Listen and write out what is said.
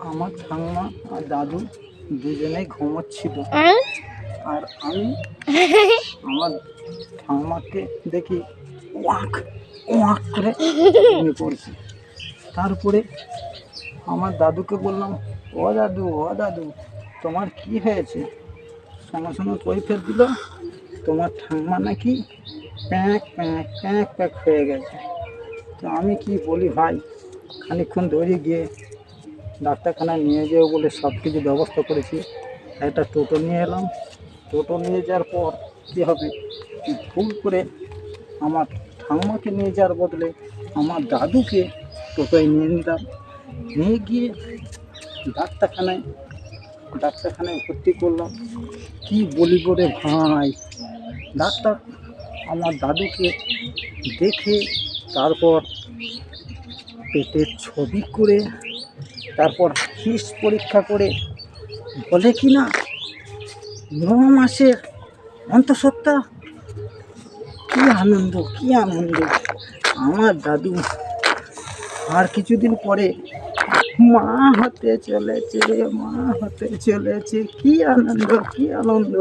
আমার ঠাম্মা আর দাদু দুজনেই ঘুমোচ্ছিল, আর আমি আমার ঠাম্মাকে দেখি ওয়াক ওয়াক করে ঘুমিয়ে পড়ছি। তারপরে আমার দাদুকে বললাম, ও দাদু তোমার কি হয়েছে? সঙ্গে সঙ্গে কৈফিয়ত দিল, তোমার ঠাম্মা নাকি প্যাঁক প্যাঁক প্যাঁক প্যাঁক হয়ে গেছে। তো আমি কি বলি ভাই, খানিকক্ষণ ধরে গিয়ে ডাক্তারখানায় নিয়ে যাবো বলে সব কিছু ব্যবস্থা করেছি। একটা টোটো নিয়ে এলাম। টোটো নিয়ে যাওয়ার পর কী হবে, ভুল করে আমার ঠাম্মাকে নিয়ে যাওয়ার বদলে আমার দাদুকে টোটোয় নিয়ে নিলাম। নিয়ে গিয়ে ডাক্তারখানায় ভর্তি করলাম। কি বলিব রে ভাই, ডাক্তার আমার দাদুকে দেখে তারপর পেটের ছবি করে, তারপর হিস পরীক্ষা করে বলে কি না 9 মাসের অন্তঃসত্ত্বা। কি আনন্দ, কি আনন্দ! আমার দাদু আর কিছুদিন পরে মা হতে চলেছে, কি আনন্দ, কি আনন্দ!